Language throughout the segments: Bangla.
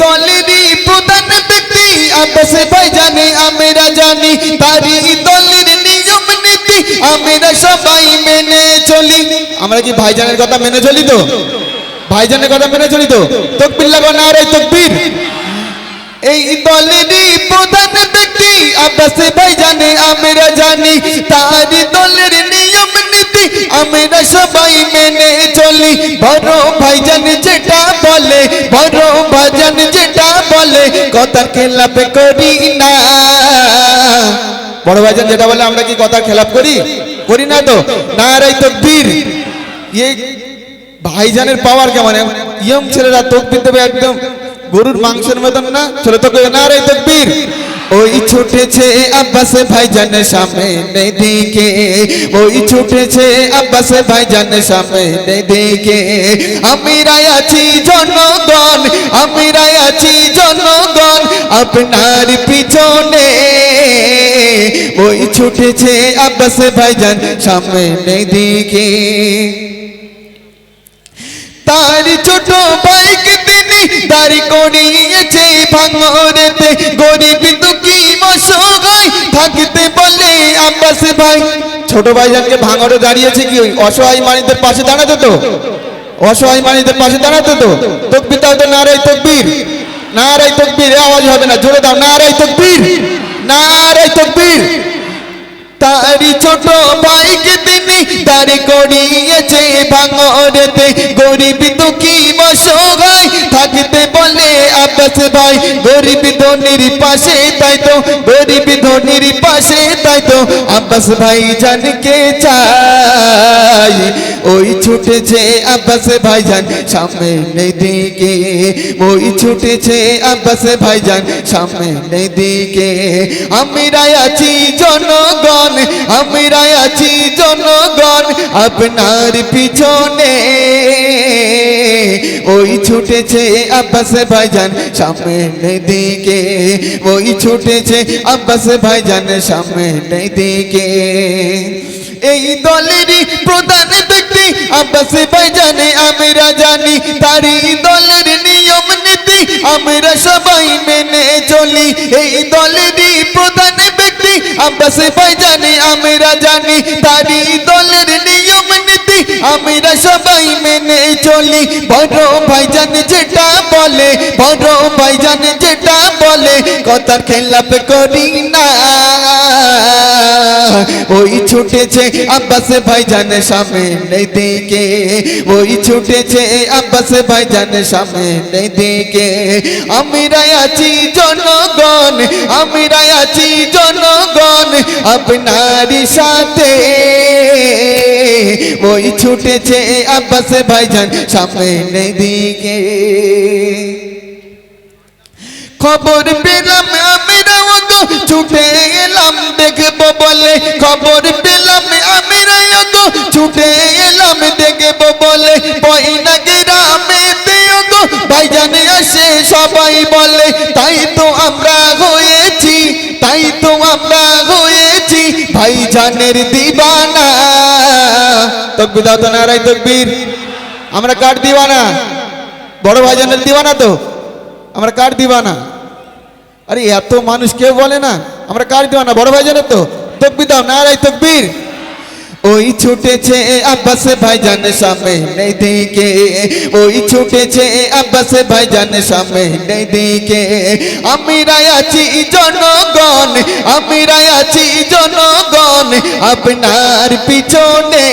দলেরই প্রধান ব্যক্তি আব্বাস ভাইজান আমরা জানি, তারই দলের নিয়ম নীতি আমরা সবাই মেনে চলি। আমরা কি ভাইজানের কথা মেনে চলি তো? ভাইজানের কথা মেনে চলি তো? তাকবীর লাগাও, নারে তাকবীর। এই দলেরই প্রধান ব্যক্তি আব্বাস ভাইজান আমরা জানি, তারই দলের নিয়ম নীতি আমরা সবাই মেনে চলি। বড় ভাইজান যেটা বলে, বড় ভাইজান যেটা বলে কথার খেলাপ করি না। বড় ভাইজান যেটা বলে আমরা কি কথার খেলাপ করি? করি না তো? নারে তাকবীর। এই ভাইজানের পাওয়ার কেমন! ইয়ং ছেলেরা তাকবীর দেবে একদম গরুর মাংসের মতন না? চলো তো নারে তাকবীর। ওই ছুটেছে আব্বাস ভাইজানের সামনে দিকে, ওই ছুটেছে আব্বাস ভাইজানের সামনে দিকে। আমরা আছি জনগণ, আমরা আছি জনগণ আপনার পিছনে। ওই ছুটেছে আব্বাস ভাইজান সামনে দিকে। তার ছোট ভাইকে তিনি দাঁড়ি করিয়েছে ভাঙরেতে, গরিব দুঃখী অসহায় থাকতে বলে আব্বাস ভাই। ছোট ভাইজানকে ভাঙরে দাঁড়িয়েছে কি ওই অসহায় মানুষদের পাশে দাঁড়াতে তো? অসহায় মানুষদের পাশে দাঁড়াতে তো? তাকবীর দাও তো, নারে তাকবীর। নারে তাকবীর, আওয়াজ হবে না, জোরে দাও, নারে তাকবীর, নারে তাকবীর। তারি ছোট ভাইকে তিনি দাঁড়ি করিয়েছে ভাঙরেতে, গরিব দুঃখী অসহায় থাকতে বলে আব্বাস ভাই। গরিব ধনির পাশে তাই তো, গরিব ধনির পাশে তাই তো আব্বাস ভাইজানকে চাই। ওই ছুটেছে আব্বাস ভাইজান সামনে দিকে, ওই ছুটেছে আব্বাস ভাইজান সামনে দিকে। আমরা আছি জনগণ, আমরা আছি জনগণ আপনার পিছনে। ওই ছুটেছে আব্বাস ভাইজান সামনে দিকে, ওই ছুটেছে আব্বাস ভাইজান সামনে দিকে। এই দলেরই প্রধান ব্যক্তি আব্বাস ভাইজান আমরা জানি, তারই দলের নিয়ম নীতি আমরা সবাই মেনে চলি। এই দলেরই প্রধান ব্যক্তি আব্বাস ভাইজান আমরা জানি, তারই দলের নিয়ম নীতি আমরা সবাই মেনে চলি। বড় ভাইজান যেটা বলে, বড় ভাইজান যেটা বলে কথার খেলাপ করি না। ওই ছুটেছে আব্বাস ভাইজান সামনে দিকে, ওই ছুটেছে আব্বাস ভাইজান সামনে দিকে। আমরা আছি জনগণ, আমরা আছি জনগণ আপনার সাথে। ওই ছুটেছে আব্বাস ভাইজান সামনে দিকে। খবর পেলাম আমরা ওগো ছুটে এলাম দেখবো বলে, খবর পেলাম আমরা ওগো ছুটে এলাম দেখবো বলে। পয়না গ্রামেতে ওগো ভাইজান আসে সবাই বলে, তাই তো আমরা হয়েছি, তাই তো আমরা হয়েছি ভাইজানের দিবানা। তাকবীর দাও তো, নারে তাকবীর। আমরা কার দিবানা? বড় ভাইজানের দিবানা তো? আমরা কার দিবানা? আরে এত মানুষ কেউ বলে না আমরা কার দিবানা? বড় ভাইজানের তো? তাকবীর দাও, নারে তাকবীর। ওই ছুটেছে আব্বাস ভাইজান সামনে দিকে, ওই ছুটেছে আব্বাস ভাইজান সামনে দিকে। আমরা আছি জনগণ, আমরা আছি জনগণ আপনার পিছনে।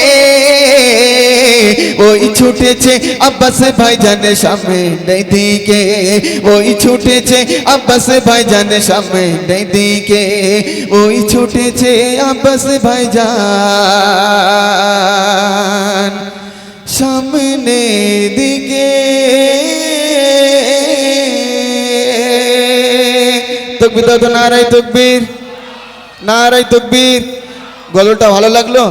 ওই ছুটেছে আব্বাস ভাইজান সামনে দিকে, ওই ছুটেছে আব্বাস ভাইজান সামনে দিকে, ওই ছুটেছে আব্বাস ভাইজান সামনে দিকে। তাকবীর দাও তো, নারে তাকবীর, নারে তাকবীর। গল্পটা ভালো লাগলো?